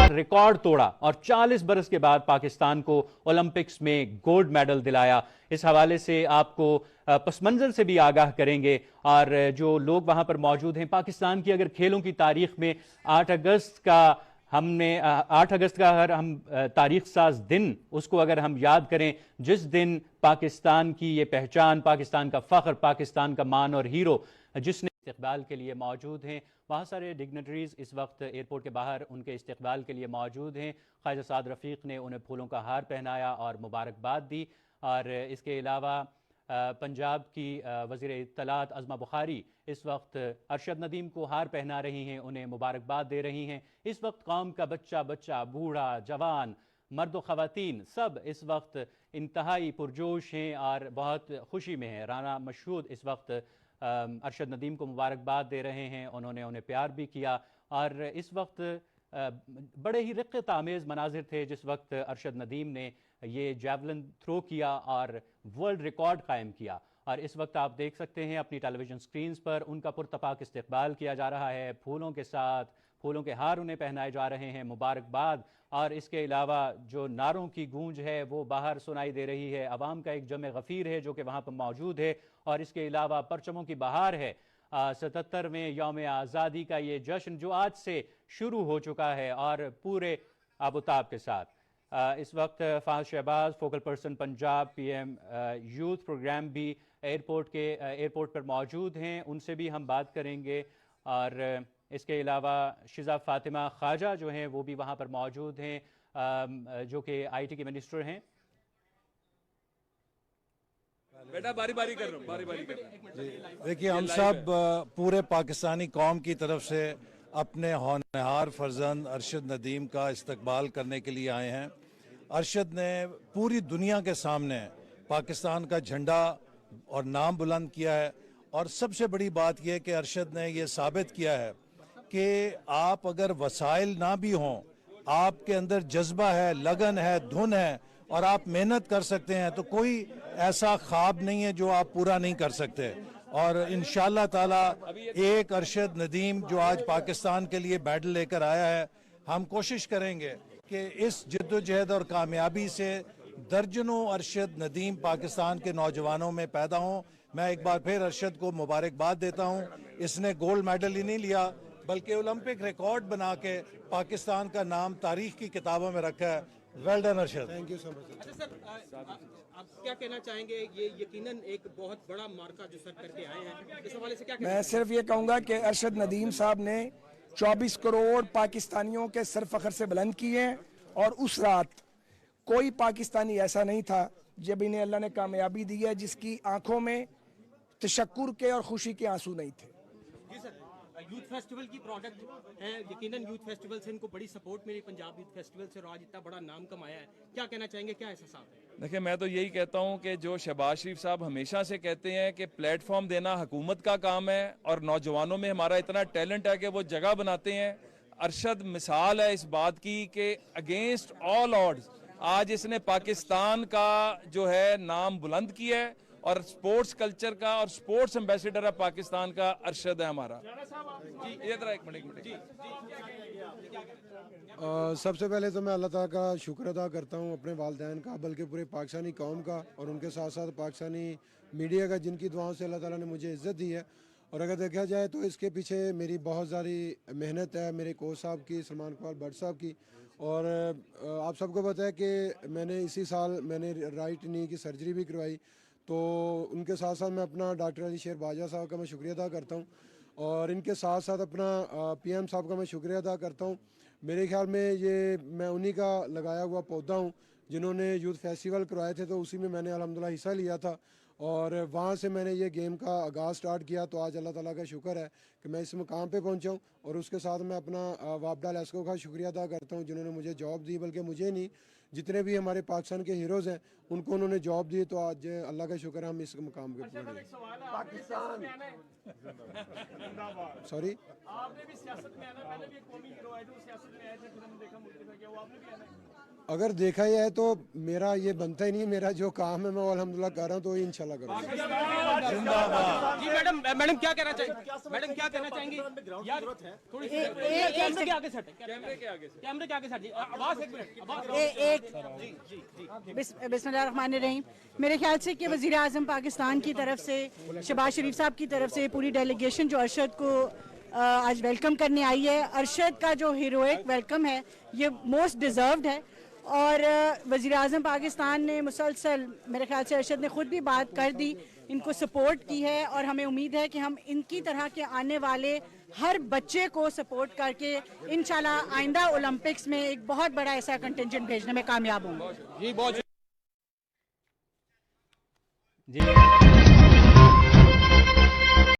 Record तोड़ा और 40 बरस के बाद पाकिस्तान को ओलंपिक्स में गोल्ड मेडल दिलाया। इस हवाले से आपको पस मंजर से भी आगाह करेंगे और जो लोग वहां पर मौजूद हैं। पाकिस्तान की अगर खेलों की तारीख में 8 अगस्त का हर हम तारीख साज दिन उसको अगर हम याद करें, जिस दिन पाकिस्तान की ये पहचान, पाकिस्तान का फ़ख्र, पाकिस्तान का मान और हीरो जिसने इस्तकबाल के लिए मौजूद हैं। बहुत सारे डिग्नेटरीज़ इस वक्त एयरपोर्ट के बाहर उनके इस्तकबाल के लिए मौजूद हैं। ख्वाजा साद रफ़ीक ने उन्हें फूलों का हार पहनाया और मुबारकबाद दी। और इसके अलावा पंजाब की वज़ीर इत्तलात अज़मा बुखारी इस वक्त अरशद नदीम को हार पहना रही हैं, उन्हें मुबारकबाद दे रही हैं। इस वक्त कौम का बच्चा बच्चा, बूढ़ा जवान, मर्द व ख़वातीन सब इस वक्त इंतहाई पुरजोश हैं और बहुत खुशी में हैं। राना मशहूद इस वक्त अरशद नदीम को मुबारकबाद दे रहे हैं, उन्होंने उन्हें प्यार भी किया। और इस वक्त बड़े ही रिक़्क़त आमेज़ मनाजिर थे जिस वक्त अरशद नदीम ने ये जैवलिन थ्रो किया और वर्ल्ड रिकॉर्ड कायम किया। और इस वक्त आप देख सकते हैं अपनी टेलीविज़न स्क्रीन्स पर उनका पुरतपाक इस्तकबाल किया जा रहा है, फूलों के साथ, फूलों के हार उन्हें पहनाए जा रहे हैं, मुबारकबाद। और इसके अलावा जो नारों की गूंज है वो बाहर सुनाई दे रही है, अवाम का एक जमे गफ़ीर है जो कि वहाँ पर मौजूद है। और इसके अलावा परचमों की बहार है। 77वें यौम आज़ादी का ये जश्न जो आज से शुरू हो चुका है और पूरे आबोताब के साथ। इस वक्त फाज Shahbaz focal person Punjab PM youth program भी एयरपोर्ट पर मौजूद हैं, उनसे भी हम बात करेंगे। और इसके अलावा शिजा फातिमा ख्वाजा जो हैं वो भी वहाँ पर मौजूद हैं, जो कि IT के मिनिस्टर हैं। बेटा बारी बारी कर रहा हूँ। देखिए, हम सब पूरे पाकिस्तानी कौम की तरफ से अपने होनहार फर्जंद अरशद नदीम का इस्तकबाल करने के लिए आए हैं। अरशद ने पूरी दुनिया के सामने पाकिस्तान का झंडा और नाम बुलंद किया है। और सबसे बड़ी बात यह कि अरशद ने यह साबित किया है कि आप अगर वसाइल ना भी हों, आपके अंदर जज्बा है, लगन है, धुन है और आप मेहनत कर सकते हैं, तो कोई ऐसा ख्वाब नहीं है जो आप पूरा नहीं कर सकते। और इंशाअल्लाह ताला एक अरशद नदीम जो आज पाकिस्तान के लिए मेडल लेकर आया है, हम कोशिश करेंगे कि इस जद्दोजहद और कामयाबी से दर्जनों अरशद नदीम पाकिस्तान के नौजवानों में पैदा हों। मैं एक बार फिर अरशद को मुबारकबाद देता हूँ। इसने गोल्ड मेडल ही नहीं लिया बल्कि ओलंपिक रिकॉर्ड बना के पाकिस्तान का नाम तारीख की किताबों में रखा है। Well done Arshad. Thank you so much. अच्छा सर, आप क्या कहना चाहेंगे? ये यकीनन एक बहुत बड़ा मार्का जो सर करके आए हैं, इस हवाले से क्या कहना? मैं सिर्फ ये कहूँगा कि अरशद नदीम साहब ने 24 करोड़ पाकिस्तानियों के सर फख्र से बुलंद किए हैं। और उस रात कोई पाकिस्तानी ऐसा नहीं था जब इन्हें अल्लाह ने कामयाबी दी है जिसकी आंखों में तशक्कुर के और खुशी के आंसू नहीं थे। जी सर, यूथ फेस्टिवल की प्रोडक्ट है, यकीनन यूथ फेस्टिवल से इनको बड़ी सपोर्ट मिली, पंजाब यूथ फेस्टिवल से, और आज इतना बड़ा नाम कमाया है। क्या कहना चाहेंगे, क्या एहसास है? देखिए, मैं तो यही कहता हूँ कि जो शहबाज शरीफ साहब हमेशा से कहते हैं कि प्लेटफॉर्म देना हुकूमत का काम है और नौजवानों में हमारा इतना टैलेंट है कि वो जगह बनाते हैं। अरशद मिसाल है इस बात की कि अगेंस्ट ऑल ऑड्स आज इसने पाकिस्तान का जो है नाम बुलंद किया है और स्पोर्ट्स कल्चर का और स्पोर्ट्स एम्बेसडर है पाकिस्तान का अरशद है हमारा। एक मिनट। सबसे पहले तो मैं अल्लाह ताला का शुक्र अदा करता हूँ, अपने वालिदैन का, बल्कि पूरे पाकिस्तानी कौम का, और उनके साथ साथ पाकिस्तानी मीडिया का, जिनकी दुआओं से अल्लाह ताला ने मुझे इज़्ज़त दी है। और अगर देखा जाए तो इसके पीछे मेरी बहुत सारी मेहनत है, मेरे कोच साहब की, सलमान इकबाल भट्ट साहब की। और आप सबको पता है कि मैंने इसी साल राइट नी की सर्जरी भी करवाई। तो उनके साथ साथ मैं अपना डॉक्टर अली शेर बाजा साहब का मैं शुक्रिया अदा करता हूँ, और इनके साथ साथ अपना PM साहब का मैं शुक्रिया अदा करता हूँ। मेरे ख्याल में ये मैं उन्हीं का लगाया हुआ पौधा हूँ जिन्होंने यूथ फेस्टिवल करवाए थे, तो उसी में मैंने अल्हम्दुलिल्लाह हिस्सा लिया था और वहाँ से मैंने ये गेम का आगाज़ स्टार्ट किया। तो आज अल्लाह ताला का शुक्र है कि मैं इस मुकाम पे पहुँचा हूँ। और उसके साथ मैं अपना वापडा लेस्को का शुक्रिया अदा करता हूँ जिन्होंने मुझे जॉब दी, बल्कि मुझे नहीं, जितने भी हमारे पाकिस्तान के हीरोज़ हैं उनको उन्होंने जॉब दी। तो आज अल्लाह का शुक्र है हम इस मुकाम पे पहुँचे। सॉरी, आपने भी सियासत में आना, पहले भी एक कौमी हीरो आए थे, सियासत में आए थे, फिर हमने देखा मुल्क में क्या हुआ, आपने भी आना है। अगर देखा जाए तो मेरा ये बनता ही नहीं है, मेरा जो काम है मैं वो अल्हम्दुलिल्लाह कर रहा हूँ, तो ये इंशाल्लाह करूँगा। जी मैडम क्या कहना चाहेंगी? मैडम क्या कहना चाहेंगी? यार थोड़ी कैमरे के आगे सेट, कैमरे के आगे सेट जी, आवाज एक मिनट। बिस्मिल्लाहिर्रहमानिर्रहीम। मेरे ख्याल से कि वज़ीर आज़म पाकिस्तान की तरफ से, शहबाज शरीफ साहब की तरफ से पूरी डेलीगेशन जो अरशद को आज वेलकम करने आई है, अरशद का जो हीरोइक वेलकम है ये मोस्ट डिज़र्व्ड है। और वज़ीर आज़म पाकिस्तान ने मुसलसल, मेरे ख्याल से अरशद ने खुद भी बात कर दी, इनको सपोर्ट की है और हमें उम्मीद है कि हम इनकी तरह के आने वाले हर बच्चे को सपोर्ट करके इंशाल्लाह आइंदा ओलंपिक्स में एक बहुत बड़ा ऐसा कंटिंजेंट भेजने में कामयाब होंगे। जी बहुत जी